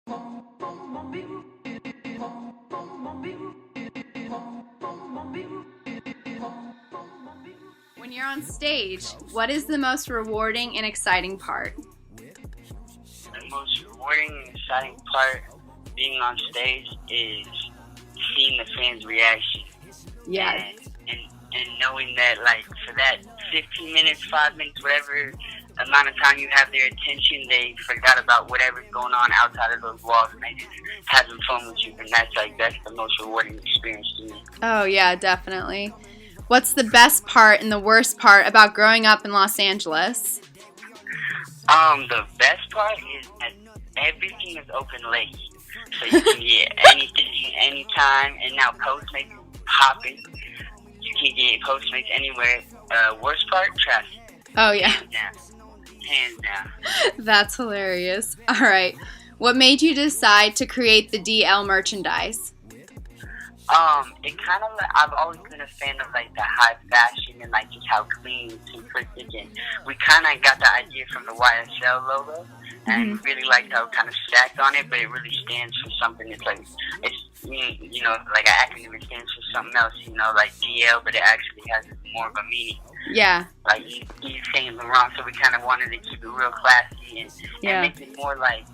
When you're on stage, what is the most rewarding and exciting part? The most rewarding and exciting part being on stage is seeing the fans' reaction. Yeah. And knowing that, like, for that 15 minutes, 5 minutes, whatever amount of time you have their attention, they forgot about whatever's going on outside of those walls, and they just having fun with you. And that's the most rewarding experience to me. Oh, yeah, definitely. What's the best part and the worst part about growing up in Los Angeles? The best part is that everything is open late. So you can get anything, anytime, and now Postmates is popping. You can get Postmates anywhere. Worst part, traffic. Oh, yeah. Hands down. That's hilarious. All right. What made you decide to create the DL merchandise? It kind of like, I've always been a fan of like the high fashion and like just how clean and simplistic, and we kind of got the idea from the YSL logo, and really liked how it kind of stacked on it, but it really stands for something. It's like, it's, you know, like an acronym, it stands for something else, you know, like DL, but it actually has more of a meaning. Yeah. Like he's saying Laurent, so we kind of wanted to keep it real classy and make it more like,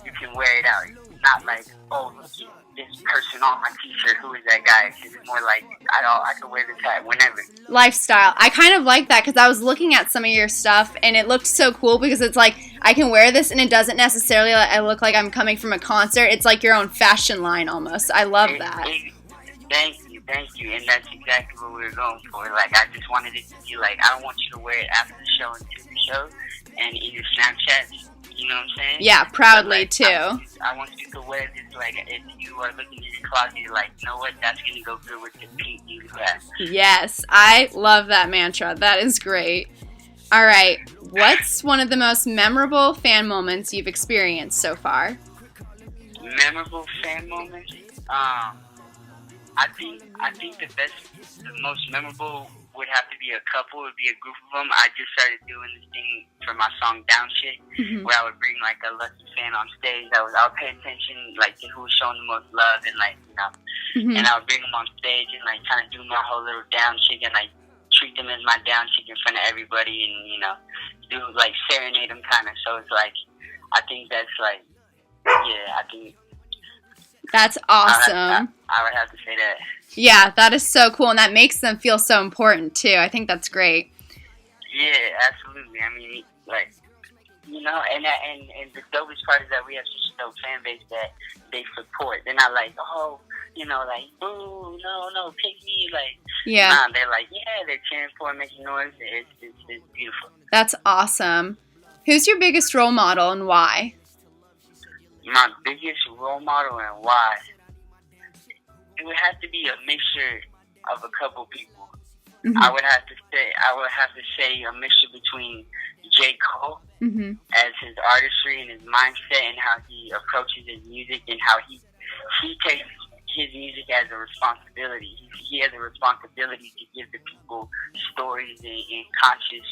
you can wear it out. Not like, oh, look at this person on my t-shirt, who is that guy? It's more like, I can wear this hat whenever. Lifestyle. I kind of like that because I was looking at some of your stuff and it looked so cool because it's like, I can wear this and it doesn't necessarily I look like I'm coming from a concert. It's like your own fashion line almost. I love that. Thank you, and that's exactly what we were going for. Like, I just wanted it to be like, I don't want you to wear it after the show and to the show and in your Snapchat. You know what I'm saying? Yeah, proudly like, too. I want you to wear this, like, if you are looking in your closet, you're like, you know what, that's going to go good with the pink you have. Yes, I love that mantra. That is great. All right, what's one of the most memorable fan moments you've experienced so far? Memorable fan moments? I think the most memorable would have to be a couple, would be a group of them. I just started doing this thing for my song Down Shit, where I would bring like a lucky fan on stage. I would pay attention like to who was showing the most love, and like, you know, and I would bring them on stage and like kind of do my whole little down chick and like treat them as my down chick in front of everybody, and you know, do like serenade them kind of. So it's like, I think that's like, yeah, I think. That's awesome. I would have to say that. Yeah, that is so cool, and that makes them feel so important too. I think that's great. Yeah, absolutely. I mean, like, you know, and the dopest part is that we have such a dope fan base that they support. They're not like, oh, you know, like, ooh, no, pick me. Like, yeah. Nah, they're like, yeah, they're cheering for it, making noise. It's beautiful. That's awesome. Who's your biggest role model and why? My biggest role model and why? It would have to be a mixture of a couple people. I would have to say a mixture between J. Cole as his artistry and his mindset and how he approaches his music and how he takes his music as a responsibility. He has a responsibility to give the people stories and conscious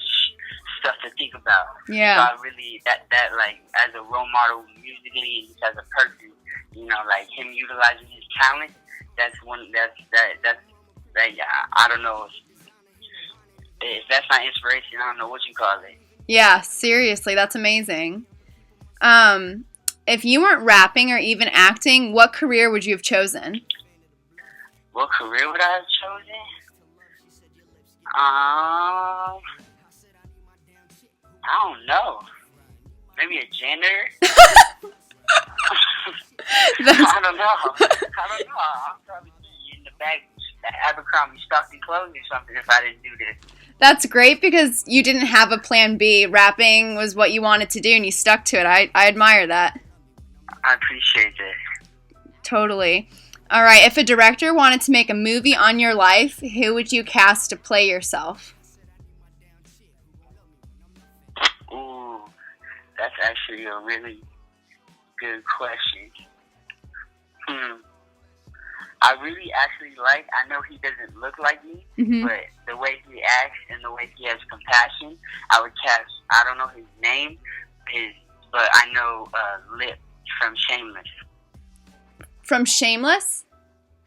stuff to think about. Yeah. So I really that like as a role model musically and just as a person, you know, like him utilizing his talent. That's I don't know if that's not inspiration. I don't know what you call it. Yeah, seriously, that's amazing. If you weren't rapping or even acting, what career would you have chosen? What career would I have chosen? I don't know. Maybe a janitor. I don't know. I'll probably be in the bag at Abercrombie stocking clothes or something if I didn't do this. That's great because you didn't have a plan B. Rapping was what you wanted to do and you stuck to it. I admire that. I appreciate that. Totally. All right, if a director wanted to make a movie on your life, who would you cast to play yourself? Ooh, that's actually a really good question. I really actually I know he doesn't look like me, but the way he acts and the way he has compassion, I would cast, I don't know his name, but I know Lip from Shameless. From Shameless?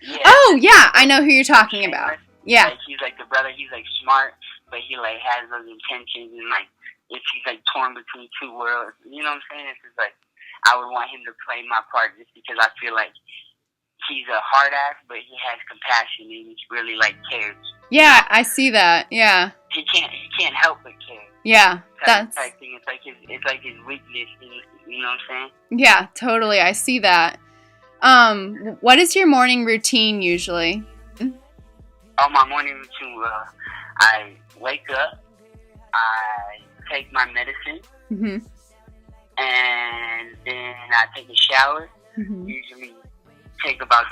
Yeah. Oh, yeah, I know who you're talking about. Yeah. Like, he's like the brother. He's like smart, but he like has those intentions, and like if he's like torn between two worlds, you know what I'm saying? It's just like I would want him to play my part just because I feel like he's a hard ass, but he has compassion and he really like cares. Yeah, I see that. Yeah. He can't help but care. Yeah, that's type thing. It's like his weakness. You know what I'm saying? Yeah, totally. I see that. What is your morning routine usually? Oh, my morning routine. I wake up. I take my medicine, and then I take a shower. Usually, take about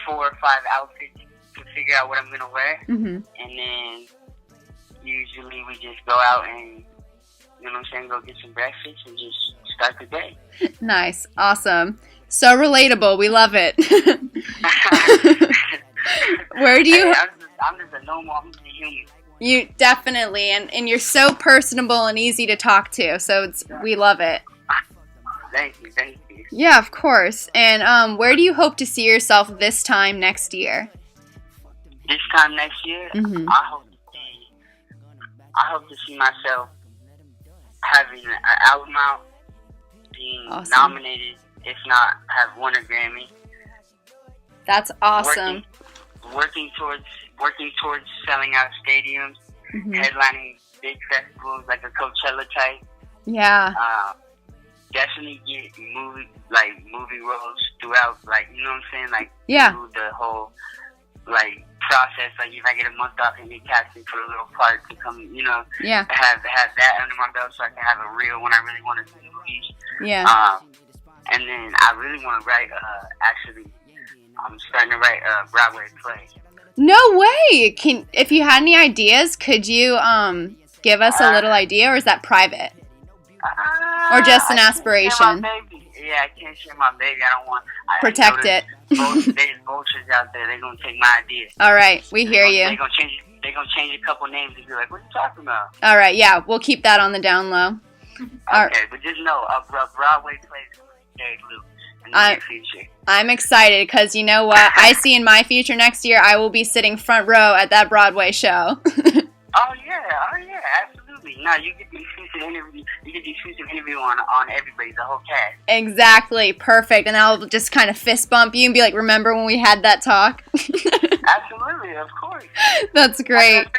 4 or 5 outfits to figure out what I'm gonna wear, and then usually we just go out and, you know what I'm saying, go get some breakfast and just start the day. Nice. Awesome. So relatable. We love it. Where do you... I'm just a normal, I'm just a human. You definitely, and you're so personable and easy to talk to, so we love it. Thank you. Yeah, of course. And where do you hope to see yourself this time next year? This time next year, I hope to see myself having an album out, being nominated, if not have won a Grammy. That's awesome. Working towards selling out stadiums, headlining big festivals like a Coachella type. Yeah. Definitely get movie roles throughout, like, you know what I'm saying, like through the whole like process. Like if I get a month off and get casting for a little part to come, you know, have that under my belt so I can have a reel when I really want to do movies. Yeah. And then I really want to write. Actually, I'm starting to write a Broadway play. No way! If you had any ideas, could you give us a little idea, or is that private? Or just an aspiration? Yeah, I can't share my baby. I don't want... Protect it. There's vultures out there. They're going to take my idea. All right, we hear you. They're going to change a couple names and be like, what are you talking about? All right, yeah, we'll keep that on the down low. Okay, but just know, a Broadway play is going to be Derek Luh in the near future. I'm excited because you know what? I see in my future next year, I will be sitting front row at that Broadway show. Oh yeah, absolutely. No, you get the exclusive interview. You get the exclusive interview on everybody, the whole cast. Exactly, perfect. And I'll just kind of fist bump you and be like, "Remember when we had that talk?" Absolutely, of course. That's great. I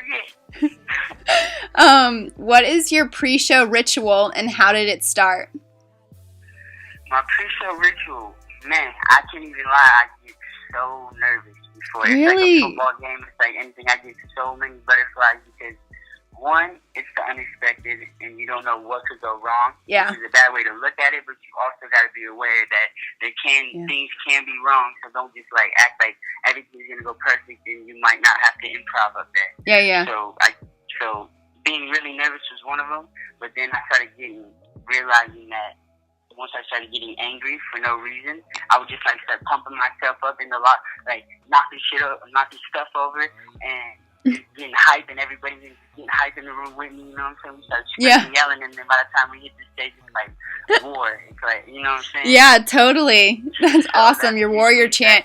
forget. What is your pre-show ritual and how did it start? My pre-show ritual, man, I can't even lie. I get so nervous before. Really? It's like a football game. It's like anything. I get so many butterflies because, one, it's the unexpected and you don't know what could go wrong. Yeah. Which is a bad way to look at it, but you also got to be aware that things can be wrong. So don't just like act like everything's going to go perfect and you might not have to improv up there. Yeah. So being really nervous was one of them, but then I started realizing that once I started getting angry for no reason, I would just like start pumping myself up in the lot, like knocking stuff over, and just getting hype, and everybody's getting hype in the room with me. You know what I'm saying? We start screaming, yelling, and then by the time we hit the stage, it's like war. It's like, you know what I'm saying? Yeah, totally. That's awesome. Your warrior chant.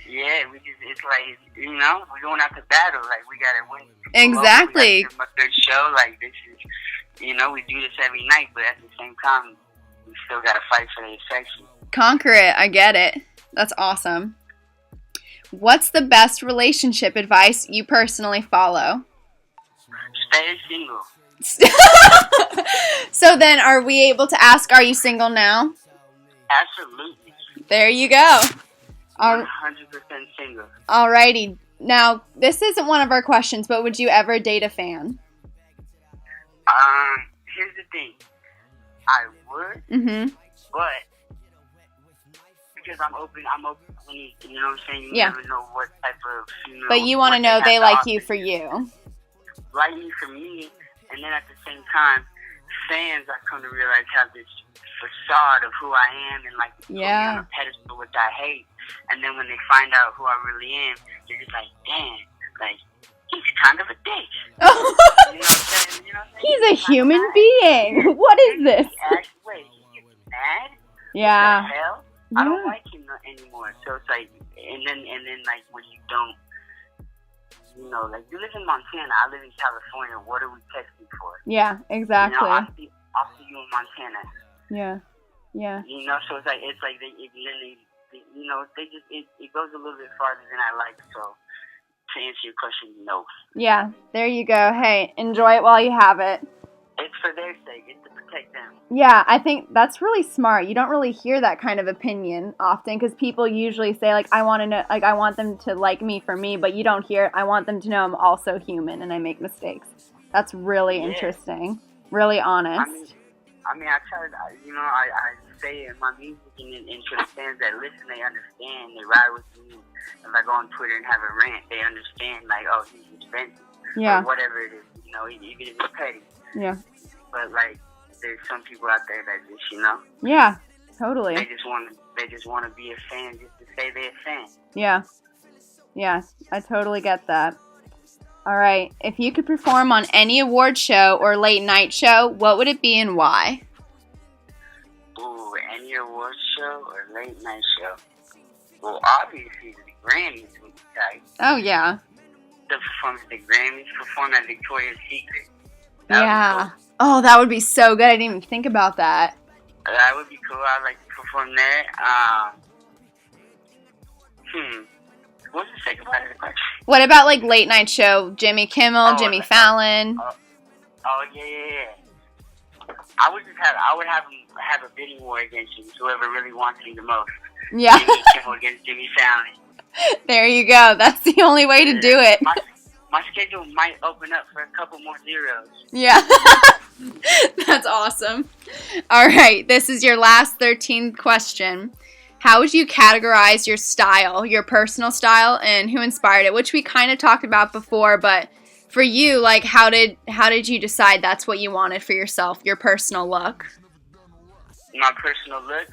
Yeah, it's like, you know, we're going out to battle. Like we gotta win. Exactly. We gotta give them a good show. Like this is, you know, we do this every night, but at the same time, we still gotta fight for the affection. Conquer it. I get it. That's awesome. What's the best relationship advice you personally follow? Stay single. So then, are we able to ask, are you single now? Absolutely. There you go. 100% single. Alrighty. Now, this isn't one of our questions, but would you ever date a fan? Here's the thing. I would, but because I'm open, you know what I'm saying? You never know what type of female. But you want to know they like you for you. Like me for me, and then at the same time, fans, I come to realize, have this facade of who I am and like put me on a pedestal, which I hate. And then when they find out who I really am, they're just like, damn, like he's kind of a dick. You know what I'm saying? He's a human being. What is this? Wait, he gets mad? Yeah. What the hell? Yeah. I don't like him anymore. So it's like, and then like when you don't, like you live in Montana, I live in California. What are we texting for? Yeah, exactly. I'll see you in Montana. Yeah. So it's like it goes a little bit farther than I like. So to answer your question, no. Yeah, there you go. Hey, enjoy it while you have it. It's for their sake. It's to protect them. Yeah, I think that's really smart. You don't really hear that kind of opinion often because people usually say, like, I want to know, like, I want them to like me for me, but you don't hear, I want them to know I'm also human and I make mistakes. That's really interesting. Really honest. I mean, I try to, I say it in my music and to the fans that listen, they understand, they ride with me. If I go on Twitter and have a rant, they understand, like, oh, he's expensive. Yeah. Or whatever it is, even if it's petty. Yeah. But, like, there's some people out there that just, Yeah, totally. They just want to be a fan just to say they're a fan. Yeah. Yeah, I totally get that. All right. If you could perform on any award show or late night show, what would it be and why? Ooh, any award show or late night show? Well, obviously the Grammys would be tight. Oh, yeah. To perform at the Grammys, perform at Victoria's Secret. Yeah. Cool. Oh, that would be so good. I didn't even think about that. That would be cool. I'd like to perform there. What's the second part of the question? What about, like, late night show? Jimmy Kimmel, Jimmy Fallon? Yeah. I would have a bidding war against him, whoever really wants me the most. Yeah. Jimmy Kimmel against Jimmy Fallon. There you go. That's the only way to do it. My schedule might open up for a couple more zeros. Yeah. That's awesome. All right. This is your last 13th question. How would you categorize your style, your personal style, and who inspired it? Which we kind of talked about before, but for you, like, how did you decide that's what you wanted for yourself, your personal look? My personal look?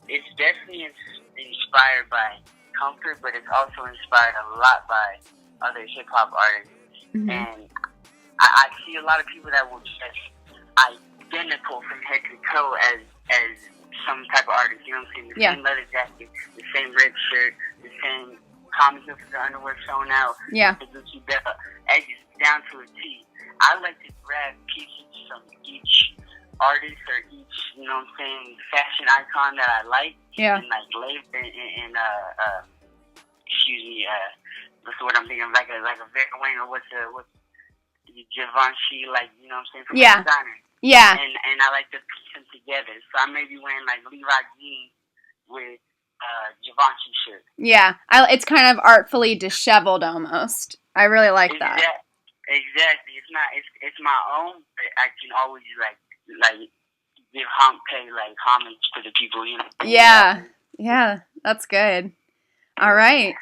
It's definitely inspired by comfort, but it's also inspired a lot by other hip-hop artists. Mm-hmm. And I see a lot of people that will dress identical from head to toe as some type of artist, you know what I'm saying? The same leather jacket, the same red shirt, the same Tommy Hilfiger underwear showing out, the Gucci belt, edges down to a T. I like to grab pieces from each artist or each, fashion icon that I like, and like label what's the word I'm thinking of? Like a Vera Wang or what's Givenchy, like, you know what I'm saying, from designer. Yeah. And I like to piece them together. So I may be wearing like Levi jeans with Givenchy shirt. Yeah. It's kind of artfully disheveled almost. I really like that. Exactly. It's my own, but I can always like give homage to the people, Yeah. Yeah. That's good. All right.